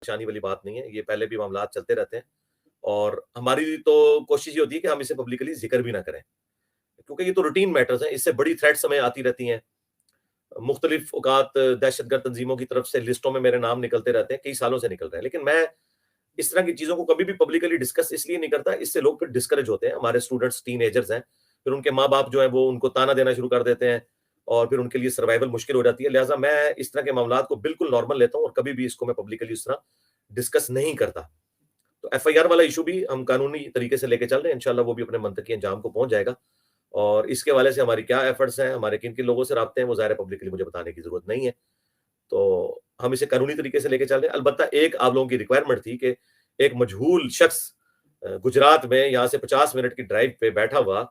پریشانی والی بات نہیں ہے، یہ پہلے بھی معاملات چلتے رہتے ہیں، اور ہماری تو کوشش یہ ہوتی ہے کہ ہم اسے پبلکلی ذکر بھی نہ کریں، کیونکہ یہ تو روٹین میٹرز ہیں، اس سے بڑی تھریٹس ہمیں آتی رہتی ہیں، مختلف اوقات دہشت گرد تنظیموں کی طرف سے لسٹوں میں میرے نام نکلتے رہتے ہیں، کئی سالوں سے نکل رہے ہیں، لیکن میں اس طرح کی چیزوں کو کبھی بھی پبلکلی ڈسکس اس لیے نہیں کرتا، اس سے لوگ پھر ڈسکریج ہوتے ہیں، ہمارے اسٹوڈنٹس ٹین ایجرز ہیں، پھر ان کے ماں باپ جو ہیں وہ ان کو تانا دینا شروع کر دیتے ہیں، اور پھر ان کے لیے سروائیول مشکل ہو جاتی ہے، لہٰذا میں اس طرح کے معاملات کو بالکل نارمل لیتا ہوں، اور کبھی بھی اس کو میں پبلکلی اس طرح ڈسکس نہیں کرتا۔ تو ایف آئی آر والا ایشو بھی ہم قانونی طریقے سے لے کے چل رہے ہیں، انشاءاللہ وہ بھی اپنے منطقی انجام کو پہنچ جائے گا، اور اس کے حوالے سے ہماری کیا ایفرٹس ہیں، ہمارے کن کن لوگوں سے رابطے ہیں، وہ ظاہر پبلکلی مجھے بتانے کی ضرورت نہیں ہے، تو ہم اسے قانونی طریقے سے لے کے چل رہے ہیں۔ البتہ ایک آپ لوگوں کی ریکوائرمنٹ تھی کہ ایک مجہول شخص گجرات میں یہاں سے 50 منٹ کی ڈرائیو پہ بیٹھا ہوا،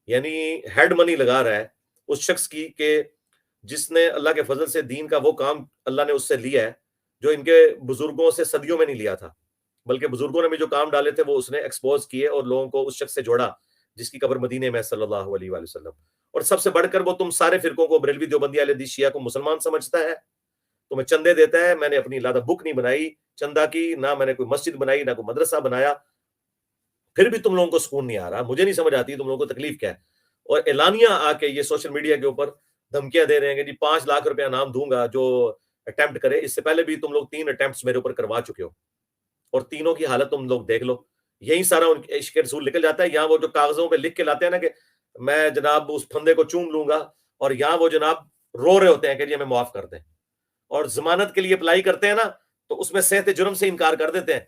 یعنی ہیڈ منی لگا رہا ہے اس شخص کی، کہ جس نے اللہ کے فضل سے دین کا وہ کام اللہ نے اس سے لیا ہے جو ان کے بزرگوں سے صدیوں میں نہیں لیا تھا، بلکہ بزرگوں نے بھی جو کام ڈالے تھے وہ اس نے ایکسپوز کیے اور لوگوں کو اس شخص سے جوڑا جس کی قبر مدینے میں صلی اللہ علیہ وآلہ وسلم۔ اور سب سے بڑھ کر وہ تم سارے فرقوں کو، بریلوی، دیوبندی، اہل حدیث، شیعہ کو مسلمان سمجھتا ہے، تمہیں چندے دیتا ہے۔ میں نے اپنی لادہ بک نہیں بنائی چندہ کی، نہ میں نے کوئی مسجد بنائی، نہ کوئی مدرسہ بنایا، پھر بھی تم لوگوں کو سکون نہیں آ رہا، مجھے نہیں سمجھ آتی تم لوگوں کو تکلیف کیا ہے۔ اور اعلانیہ آ کے یہ سوشل میڈیا کے اوپر دھمکیاں دے رہے ہیں کہ جی 5 لاکھ روپیہ انعام دوں گا جو اٹیمپٹ کرے۔ اس سے پہلے بھی تم لوگ 3 اٹیمپٹس میرے اوپر کروا چکے ہو، اور تینوں کی حالت تم لوگ دیکھ لو، یہی سارا ان کے عشق رسول نکل جاتا ہے۔ یہاں وہ جو کاغذوں پہ لکھ کے لاتے ہیں نا کہ میں جناب اس پھندے کو چوم لوں گا، اور یہاں وہ جناب رو رہے ہوتے ہیں کہ جی ہمیں معاف کر دیں، اور ضمانت کے لیے اپلائی کرتے ہیں نا تو اس میں صحت جرم سے انکار کر دیتے ہیں۔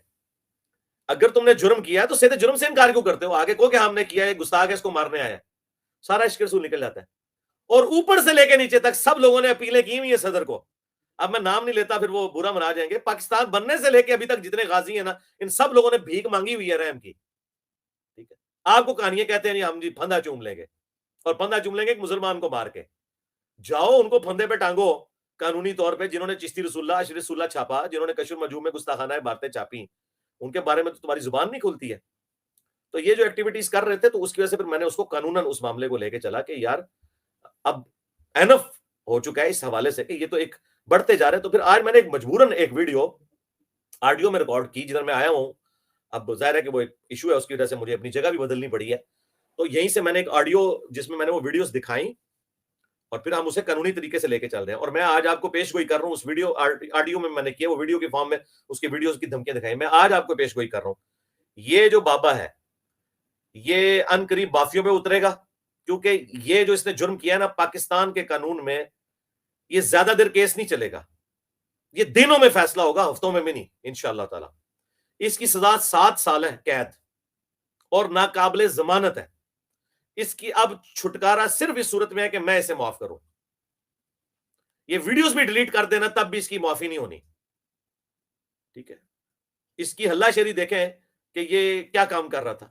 اگر تم نے جرم کیا ہے تو صحت جرم سے انکار کیوں کرتے ہو؟ آگے کو کہ ہم نے کیا ہے، گستاخ ہے، اس کو مارنے آیا ہے، سارا عشق رسول نکل جاتا ہے۔ اور اوپر سے لے کے نیچے تک سب لوگوں نے اپیلیں کی ہوئی ہیں صدر کو، اب میں نام نہیں لیتا پھر وہ برا منا جائیں گے۔ پاکستان بننے سے لے کے ابھی تک جتنے غازی ہیں نا، ان سب لوگوں نے بھیک مانگی ہوئی ہے رحم کی، ٹھیک ہے؟ آپ کو کہانیاں کہتے ہیں ہم جی پھندا چوم لیں گے، اور پھندا چوم لیں گے ایک مسلمان کو مار کے۔ جاؤ ان کو پھندے پہ ٹانگو قانونی طور پہ، جنہوں نے چشتی رسول اللہ، اشرف رسول اللہ چھاپا، جنہوں نے کشف المجوب میں گستاخانہ باتیں چھاپی، ان کے بارے میں تو تمہاری زبان نہیں کھلتی ہے۔ تو یہ جو ایکٹیویٹیز کر رہے تھے تو اس کی وجہ سے پھر میں نے اس کو قانوناً اس معاملے کو لے کے چلا کہ یار اب اینف ہو چکا ہے اس حوالے سے کہ یہ تو ایک بڑھتے جا رہے ہیں۔ تو پھر آج میں نے ایک مجبوراً ایک ویڈیو آڈیو میں ریکارڈ کی جدھر میں آیا ہوں، اب ظاہر ہے کہ وہ ایک ایشو ہے، اس کی وجہ سے مجھے اپنی جگہ بھی بدلنی پڑی ہے، تو یہیں سے میں نے ایک آڈیو جس میں نے وہ ویڈیوز دکھائیں، اور پھر ہم اسے قانونی طریقے سے لے کے چل رہے ہیں۔ اور میں آج آپ کو پیش گوئی کر رہا ہوں اس ویڈیو آڈیو میں نے کیا، وہ ویڈیو کے فارم میں اس کی ویڈیوز کی دھمکیاں دکھائی، میں آج آپ کو پیش گوئی کر رہا ہوں۔ یہ جو بابا ہے یہ ان قریب بافیوں پہ اترے گا، کیونکہ یہ جو اس نے جرم کیا ہے نا، پاکستان کے قانون میں یہ زیادہ دیر کیس نہیں چلے گا، یہ دنوں میں فیصلہ ہوگا، ہفتوں میں بھی نہیں انشاءاللہ تعالی۔ اس کی سزا 7 سال ہے قید اور ناقابل ضمانت ہے۔ اس کی اب چھٹکارا صرف اس صورت میں ہے کہ میں اسے معاف کروں، یہ ویڈیوز بھی ڈیلیٹ کر دینا تب بھی اس کی معافی نہیں ہونی، ٹھیک ہے؟ اس کی ہلہ شیری دیکھیں کہ یہ کیا کام کر رہا تھا،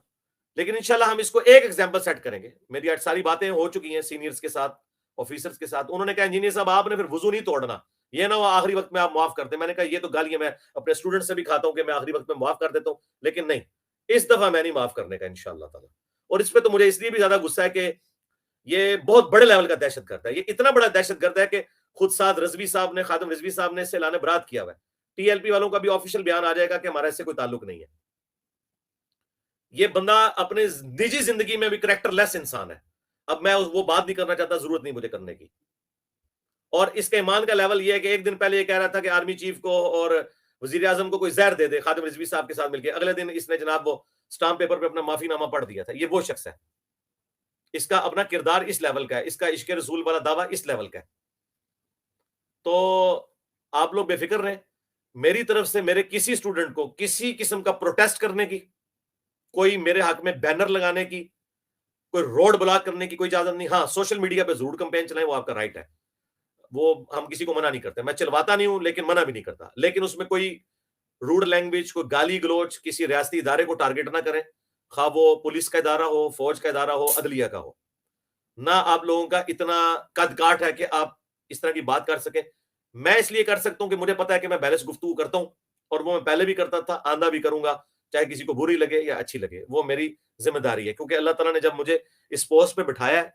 لیکن انشاءاللہ ہم اس کو ایک ایگزامپل سیٹ کریں گے۔ میری آج ساری باتیں ہو چکی ہیں سینئرز کے ساتھ، آفیسرز کے ساتھ، انہوں نے کہا انجینئر صاحب آپ نے پھر وضو نہیں توڑنا، یہ نہ وہ آخری وقت میں آپ معاف کر دیں۔ میں نے کہا یہ تو گالیاں میں اپنے اسٹوڈنٹ سے بھی کھاتا ہوں کہ میں آخری وقت میں معاف کر دیتا ہوں، لیکن نہیں، اس دفعہ میں نہیں معاف کرنے کا انشاءاللہ تعالی۔ اور اس پہ تو مجھے اس لیے بھی زیادہ غصہ ہے کہ یہ بہت بڑے لیول کا دہشت گرد ہے، یہ اتنا بڑا دہشت گرد ہے کہ خود سعد رضوی صاحب نے، خادم رضوی صاحب نے اس سے اعلان برات کیا ہوا ہے۔ ٹی ایل پی والوں کا بھی آفیشیل بیان آ جائے گا کہ ہمارا اس سے کوئی تعلق نہیں ہے۔ یہ بندہ اپنے نجی زندگی میں بھی کریکٹر لیس انسان ہے، اب میں وہ بات نہیں کرنا چاہتا، ضرورت نہیں مجھے کرنے کی۔ اور اس کے ایمان کا لیول یہ ہے کہ ایک دن پہلے یہ کہہ رہا تھا کہ آرمی چیف کو اور وزیر اعظم کو کوئی زہر دے دے خادم رضوی صاحب کے ساتھ مل کے، اگلے دن اس نے جناب وہ سٹامپ پیپر پہ اپنا معافی نامہ پڑھ دیا تھا۔ یہ وہ شخص ہے، اس کا اپنا کردار اس لیول کا ہے، اس کا عشق رسول والا دعویٰ اس لیول کا ہے۔ تو آپ لوگ بے فکر رہیں، میری طرف سے میرے کسی اسٹوڈنٹ کو کسی قسم کا پروٹیسٹ کرنے کی، کوئی میرے حق میں بینر لگانے کی، کوئی روڈ بلاک کرنے کی کوئی اجازت نہیں۔ ہاں سوشل میڈیا پہ ضرور کمپین چلائیں، وہ آپ کا رائٹ ہے، وہ ہم کسی کو منع نہیں کرتے، میں چلواتا نہیں ہوں لیکن منع بھی نہیں کرتا، لیکن اس میں کوئی روڈ لینگویج، کوئی گالی گلوچ کسی ریاستی ادارے کو ٹارگٹ نہ کریں، خواہ وہ پولیس کا ادارہ ہو، فوج کا ادارہ ہو، عدلیہ کا ہو۔ نہ آپ لوگوں کا اتنا قد کاٹ ہے کہ آپ اس طرح کی بات کر سکیں۔ میں اس لیے کر سکتا ہوں کہ مجھے پتا ہے کہ میں بیلنس گفتگو کرتا ہوں، اور وہ میں پہلے بھی کرتا تھا، آندہ بھی کروں گا، چاہے کسی کو بری لگے یا اچھی لگے، وہ میری ذمہ داری ہے، کیونکہ اللہ تعالیٰ نے جب مجھے اس پوسٹ پہ بٹھایا ہے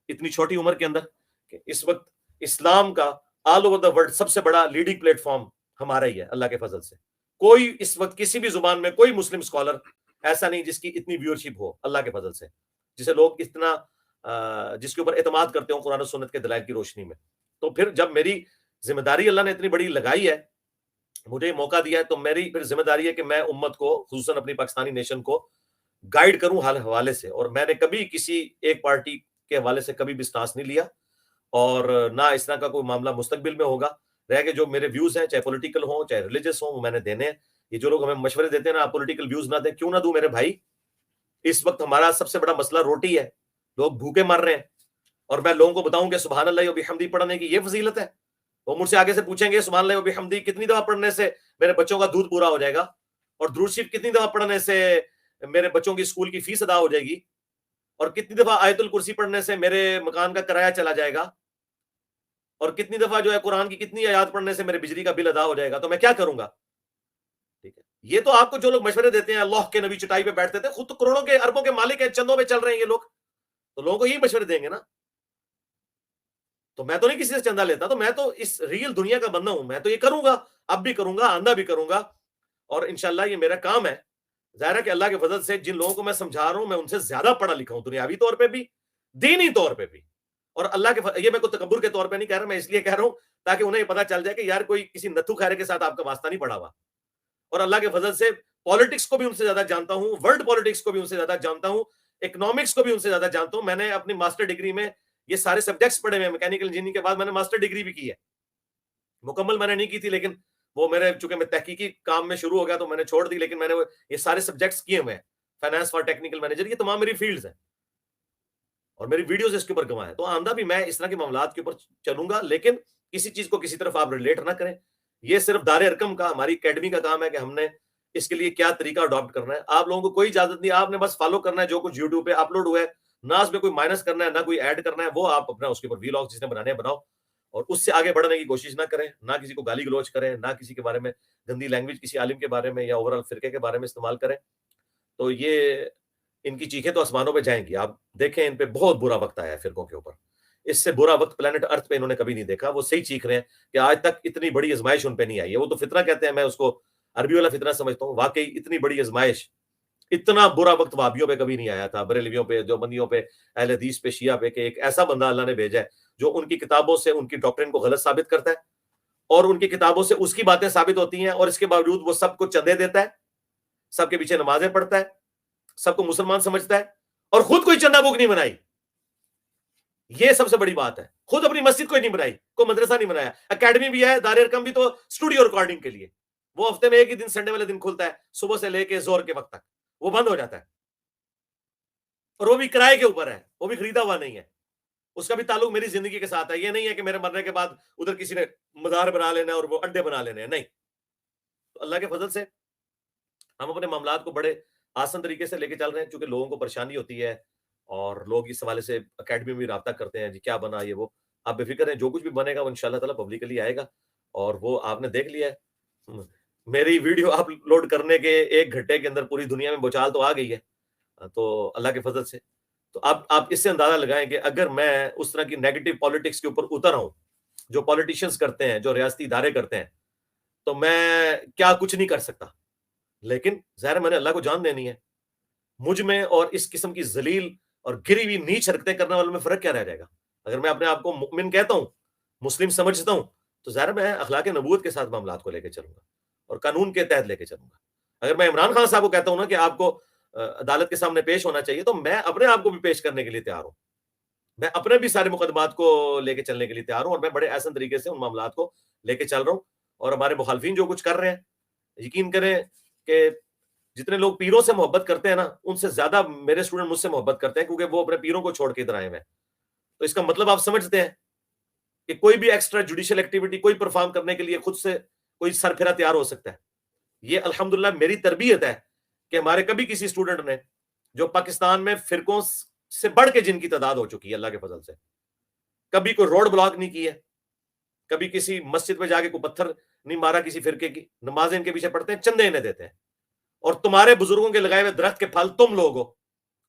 اتنی چھوٹی عمر کے اندر، کہ اس وقت اسلام کا آل اوور دا ورلڈ سب سے بڑا لیڈنگ پلیٹ فارم ہمارا ہی ہے اللہ کے فضل سے، کوئی اس وقت کسی بھی زبان میں کوئی مسلم اسکالر ایسا نہیں جس کی اتنی ویورشپ ہو اللہ کے فضل سے، جسے لوگ اتنا جس کے اوپر اعتماد کرتے ہوں قرآن و سنت کے دلائل کی روشنی میں. تو پھر جب میری ذمہ داری اللہ نے اتنی بڑی لگائی ہے، مجھے موقع دیا ہے، تو میری پھر ذمہ داری ہے کہ میں امت کو، خصوصاً اپنی پاکستانی نیشن کو گائیڈ کروں ہر حوالے سے. اور میں نے کبھی کسی ایک پارٹی کے حوالے سے کبھی بھی سٹانس نہیں لیا، اور نہ اس طرح کا کوئی معاملہ مستقبل میں ہوگا. رہ کے جو میرے ویوز ہیں، چاہے پولیٹیکل ہوں چاہے ریلیجس ہوں، وہ میں نے دینے ہیں. یہ جو لوگ ہمیں مشورے دیتے ہیں نا آپ پولیٹیکل ویوز نہ دیں، کیوں نہ دوں میرے بھائی؟ اس وقت ہمارا سب سے بڑا مسئلہ روٹی ہے، لوگ بھوکے مر رہے ہیں، اور میں لوگوں کو بتاؤں کہ سبحان اللہ و بحمدی پڑھنے کی یہ فضیلت ہے. وہ مجھ سے آگے سے پوچھیں گے سبحان اللہ و بحمدی کتنی دفعہ پڑھنے سے میرے بچوں کا دودھ پورا ہو جائے گا، اور درود شریف کتنی دفعہ پڑھنے سے میرے بچوں کی اسکول کی فیس ادا ہو جائے گی، اور کتنی دفعہ آیت الکرسی پڑھنے سے میرے مکان کا کرایہ چلا جائے گا، اور کتنی دفعہ جو ہے قرآن کی کتنی آیات پڑھنے سے میرے بجلی کا بل ادا ہو جائے گا. تو میں کیا کروں گا؟ ٹھیک ہے، یہ تو آپ کو جو لوگ مشورے دیتے ہیں اللہ کے نبی چٹائی پہ بیٹھتے تھے، خود تو کروڑوں کے اربوں کے مالک ہیں، چندوں پہ چل رہے ہیں یہ لوگ، تو لوگوں کو یہی مشورے دیں گے نا. تو میں تو نہیں کسی سے چندہ لیتا، تو میں تو اس ریل دنیا کا بندہ ہوں، میں تو یہ کروں گا، اب بھی کروں گا، آندہ بھی کروں گا، اور انشاءاللہ یہ میرا کام ہے. ظاہر ہے کہ اللہ کے فضل سے جن لوگوں کو میں سمجھا رہا ہوں میں ان سے زیادہ پڑھا لکھا ہوں، دنیاوی طور پہ بھی دینی طور پہ بھی. اور اللہ کے یہ میں کوئی تکبر کے طور پہ نہیں کہہ رہا، میں اس لیے کہہ رہا ہوں تاکہ انہیں یہ پتا چل جائے کہ یار کوئی کسی نتھو خیرے کے ساتھ آپ کا واسطہ نہیں پڑا ہوا. اور اللہ کے فضل سے پالیٹکس کو بھی ان سے زیادہ جانتا ہوں، ورلڈ پالیٹکس کو بھی ان سے زیادہ جانتا ہوں، اکنامکس کو بھی ان سے زیادہ جانتا ہوں. میں نے اپنی ماسٹر ڈگری میں یہ سارے سبجیکٹس پڑھے ہوئے ہیں. میکینیکل انجینئرنگ کے بعد میں نے ماسٹر ڈگری بھی کی ہے، مکمل میں نے نہیں کی تھی، لیکن وہ میرے چونکہ میں تحقیقی کام میں شروع ہو گیا تو میں نے چھوڑ دی، لیکن میں نے یہ سارے سبجیکٹس کیے ہوئے ہیں. فائنانس فار ٹیکنیکل مینیجر، یہ تمام میری فیلڈز ہیں، اور میری ویڈیوز اس کے اوپر گواہ ہیں. تو آئندہ بھی میں اس طرح کے معاملات کے اوپر چلوں گا، لیکن کسی چیز کو کسی طرف آپ ریلیٹ نہ کریں. یہ صرف دار ارکم کا، ہماری اکیڈمی کا کام ہے کہ ہم نے اس کے لیے کیا طریقہ اڈاپٹ کرنا ہے. آپ لوگوں کو کوئی اجازت نہیں، آپ نے بس فالو کرنا ہے جو کچھ یوٹیوب پہ اپلوڈ ہوا ہے، نہ اس میں کوئی مائنس کرنا ہے نہ کوئی ایڈ کرنا ہے. وہ آپ اپنا اس کے اوپر ویلاگ جس نے بنانے ہیں بناؤ، اور اس سے آگے بڑھنے کی کوشش نہ کریں، نہ کسی کو گالی گلوچ کریں، نہ کسی کے بارے میں گندی لینگویج کسی عالم کے بارے میں یا اوور آل فرقے کے بارے میں استعمال کریں. تو یہ ان کی چیخیں تو آسمانوں پہ جائیں گی. آپ دیکھیں ان پہ بہت برا وقت آیا ہے فرقوں کے اوپر، اس سے برا وقت پلانٹ ارتھ پہ انہوں نے کبھی نہیں دیکھا. وہ صحیح چیخ رہے ہیں کہ آج تک اتنی بڑی ازمائش ان پہ نہیں آئی ہے. وہ تو فتنہ کہتے ہیں، میں اس کو عربی والا فتنہ سمجھتا ہوں. واقعی اتنی بڑی ازمائش، اتنا برا وقت وہابیوں پہ کبھی نہیں آیا تھا، بریلویوں پہ، دیوبندیوں پہ، اہل حدیث پہ، شیعہ پہ، کہ ایک ایسا بندہ اللہ نے بھیجا ہے جو ان کی کتابوں سے ان کی ڈاکٹرن کو غلط ثابت کرتا ہے، اور ان کی کتابوں سے اس کی باتیں ثابت ہوتی ہیں، اور اس کے باوجود وہ سب کو چندے دیتا ہے، سب کے پیچھے نمازیں پڑھتا ہے، سب کو مسلمان سمجھتا ہے، اور خود کوئی چندہ بک نہیں بنائی. یہ سب سے بڑی بات ہے. خود اپنی مسجد کوئی نہیں بنائی، کوئی مدرسہ نہیں بنایا. اکیڈمی بھی ہے، دار ارکم بھی تو اسٹوڈیو ریکارڈنگ کے لیے، وہ ہفتے میں ایک ہی دن سنڈے والے دن کھلتا ہے، صبح سے لے کے زور کے وقت تک وہ بند ہو جاتا ہے، اور وہ بھی کرائے کے اوپر ہے، وہ بھی خریدا ہوا نہیں ہے. اس کا بھی تعلق میری زندگی کے ساتھ ہے. یہ نہیں ہے کہ میرے مرنے کے بعد ادھر کسی نے مزار بنا لینا ہے اور وہ اڈے بنا لینے ہیں، نہیں. تو اللہ کے فضل سے ہم اپنے معاملات کو بڑے آسان طریقے سے لے کے چل رہے ہیں. چونکہ لوگوں کو پریشانی ہوتی ہے اور لوگ اس حوالے سے اکیڈمی میں رابطہ کرتے ہیں، جی کیا بنا یہ وہ. آپ بے فکر ہیں، جو کچھ بھی بنے گا وہ انشاءاللہ تعالیٰ پبلکلی آئے گا، اور وہ آپ نے دیکھ لیا ہے. میری ویڈیو اپلوڈ کرنے کے 1 گھنٹے کے اندر پوری دنیا میں بچال تو آ گئی ہے، تو اللہ کے فضل سے. تو اب آپ اس سے اندازہ لگائیں کہ اگر میں اس طرح کی نیگیٹو پالیٹکس کے اوپر اتر ہوں جو پالیٹیشینز کرتے ہیں، جو ریاستی ادارے کرتے ہیں، تو میں کیا کچھ نہیں کر سکتا. لیکن ظاہر میں نے اللہ کو جان دینی ہے. مجھ میں اور اس قسم کی ذلیل اور گری ہوئی نیچ حرکتیں کرنے والوں میں فرق کیا رہ جائے گا؟ اگر میں اپنے آپ کو مؤمن کہتا ہوں، مسلم سمجھتا ہوں، تو ظاہر میں اخلاق نبوت کے ساتھ معاملات کو لے کے چلوں گا اور قانون کے تحت لے کے چلوں گا. اگر میں عمران خان صاحب کو کہتا ہوں نا کہ آپ کو عدالت کے سامنے پیش ہونا چاہیے، تو میں اپنے آپ کو بھی پیش کرنے کے لیے تیار ہوں. میں اپنے بھی سارے مقدمات کو لے کے چلنے کے لیے تیار ہوں، اور میں بڑے احسن طریقے سے ان معاملات کو لے کے چل رہا ہوں. اور ہمارے مخالفین جو کچھ کر رہے ہیں، یقین کریں کہ جتنے لوگ پیروں سے محبت کرتے ہیں نا، ان سے زیادہ میرے اسٹوڈنٹ مجھ سے محبت کرتے ہیں، کیونکہ وہ اپنے پیروں کو چھوڑ کے ادھر آئے ہوئے ہیں. تو اس کا مطلب آپ سمجھتے ہیں کہ کوئی بھی ایکسٹرا جوڈیشل ایکٹیویٹی کوئی پرفارم کرنے کے لیے خود سے کوئی سر پھرا تیار ہو سکتا ہے. یہ الحمدللہ میری تربیت ہے کہ ہمارے کبھی کسی اسٹوڈنٹ نے، جو پاکستان میں فرقوں سے بڑھ کے جن کی تعداد ہو چکی ہے اللہ کے فضل سے، کبھی کوئی روڈ بلاک نہیں کی ہے، کبھی کسی مسجد میں جا کے کوئی پتھر نہیں مارا کسی فرقے کی. نمازیں ان کے پیچھے پڑھتے ہیں، چندے انہیں دیتے ہیں. اور تمہارے بزرگوں کے لگائے ہوئے درخت کے پھل تم لوگ ہو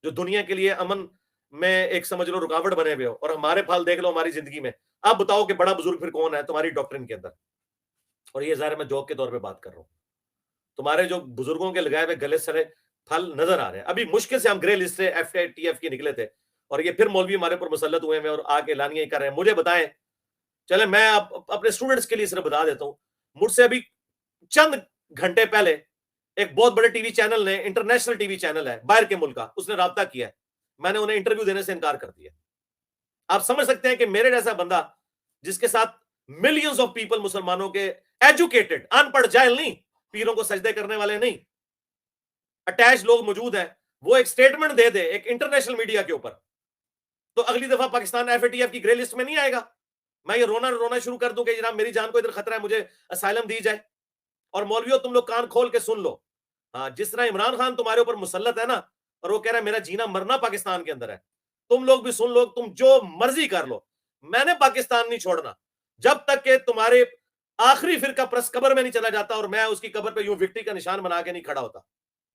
جو دنیا کے لیے امن میں ایک سمجھ لو رکاوٹ بنے ہوئے ہو، اور ہمارے پھل دیکھ لو ہماری زندگی میں. اب بتاؤ کہ بڑا بزرگ پھر کون ہے تمہاری ڈاکٹرن کے اندر؟ اور یہ ظاہر میں جوک کے طور پہ بات کر رہا ہوں. تمہارے جو بزرگوں کے لگائے ہوئے گلے سرے پھل نظر آ رہے ہیں. ابھی مشکل سے ہم گرے لسٹ سے FATF کی نکلے تھے, اور یہ پھر مولوی ہمارے پر مسلط ہوئے ہیں اور آ کے اعلانیہ کر رہے ہیں. مجھے بتائیں, چلے میں اپنے اسٹوڈنٹس کے لیے صرف بتا دیتا ہوں, مجھ سے ابھی چند گھنٹے پہلے ایک بہت بڑے ٹی وی چینل نے, انٹرنیشنل ٹی وی چینل ہے باہر کے ملک کا, اس نے رابطہ کیا ہے. میں نے انہیں انٹرویو دینے سے انکار کر دیا. آپ سمجھ سکتے ہیں کہ میرے جیسا بندہ جس کے ساتھ ملینز آف پیپل مسلمانوں کے ایجوکیٹڈ, ان پڑھ جاہل نہیں, پیروں کو سجدے کرنے والے نہیں, اٹیچ لوگ موجود ہیں, وہ ایک سٹیٹمنٹ دے دے ایک انٹرنیشنل میڈیا کے اوپر, تو اگلی دفعہ پاکستان FATF کی گرے لسٹ میں نہیں آئے گا. میں یہ رونا شروع کر دوں کہ جناب میری جان کو ادھر خطرہ ہے, مجھے اسائلم دی جائے. اور مولویوں تم لوگ کان کھول کے سن لو, ہاں جس طرح عمران خان تمہارے اوپر مسلط ہے نا, اور وہ کہہ رہا ہے میرا جینا مرنا پاکستان کے اندر ہے, تم لوگ بھی سن لو, تم جو مرضی کر لو, میں نے پاکستان نہیں چھوڑنا جب تک کہ تمہارے آخری فرقہ پرست قبر میں نہیں چلا جاتا اور میں اس کی قبر پہ یوں وکٹری کا نشان بنا کے نہیں کھڑا ہوتا.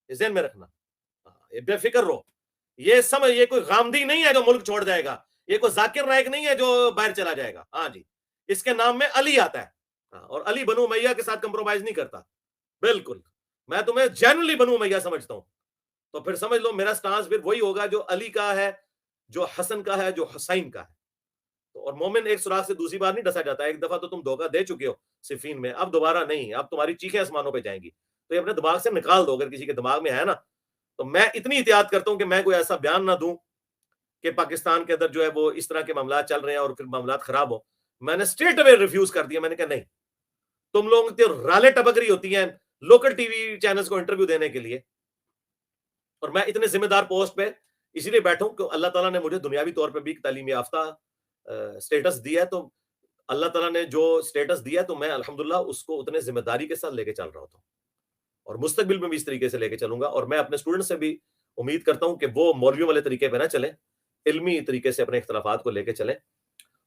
یہ ذہن میں رکھنا, بے فکر رہو. یہ سمجھ, یہ کوئی غامدی نہیں ہے جو ملک چھوڑ جائے گا, یہ کوئی ذاکر نائک نہیں ہے جو باہر چلا جائے گا. ہاں جی, اس کے نام میں علی آتا ہے, اور علی بنو امیہ کے ساتھ کمپرومائز نہیں کرتا. بالکل, میں تمہیں جینرلی بنو امیہ سمجھتا ہوں, تو پھر سمجھ لو میرا سٹانس پھر وہی ہوگا جو علی کا ہے, جو حسن کا ہے, جو حسین کا ہے. اور مومن ایک سوراخ سے دوسری بار نہیں ڈسا جاتا. ایک دفعہ تو تم دھوکہ دے چکے ہو صفین میں, اب دوبارہ نہیں, اب تمہاری چیخیں آسمانوں پہ جائیں گی. تو یہ اپنے دماغ سے نکال دو, اگر کسی کے دماغ میں ہے نا. تو میں اتنی احتیاط کرتا ہوں کہ میں کوئی ایسا بیان نہ دوں کہ پاکستان کے اندر جو ہے وہ اس طرح کے معاملات چل رہے ہیں اور پھر معاملات خراب ہو. میں نے اسٹریٹ اوے ریفیوز کر دیا. میں نے کہا نہیں, تم لوگوں کی رالے ٹپک رہی ہوتی ہیں لوکل ٹی وی چینلز کو انٹرویو دینے کے لیے, اور میں اتنے ذمہ دار پوسٹ پہ اسی لیے بیٹھوں کہ اللہ تعالیٰ نے مجھے دنیاوی طور پہ بھی تعلیم یافتہ سٹیٹس دیا ہے. تو اللہ تعالیٰ نے جو سٹیٹس دیا تو میں الحمدللہ اس کو اتنے ذمہ داری کے ساتھ لے کے چل رہا ہوتا ہوں, اور مستقبل میں بھی اس طریقے سے لے کے چلوں گا. اور میں اپنے اسٹوڈنٹ سے بھی امید کرتا ہوں کہ وہ مولویوں والے طریقے پہ نہ چلیں, علمی طریقے سے اپنے اختلافات کو لے کے چلیں,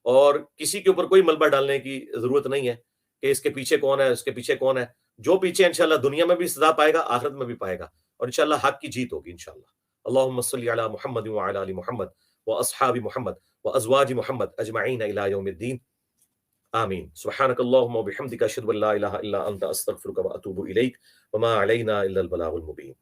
اور کسی کے اوپر کوئی ملبہ ڈالنے کی ضرورت نہیں ہے کہ اس کے پیچھے کون ہے, اس کے پیچھے کون ہے. جو پیچھے انشاءاللہ دنیا میں بھی سزا پائے گا, آخرت میں بھی پائے گا, اور انشاءاللہ حق کی جیت ہوگی انشاءاللہ. اللہم صلی علی محمد وعلی آل محمد واصحاب محمد وازواج محمد اجمعین الی یوم الدین, آمین. سبحانک اللہم وبحمدک اشہد ان لا الہ الا انت استغفرک واتوب الیک وما علینا الا البلاغ المبین.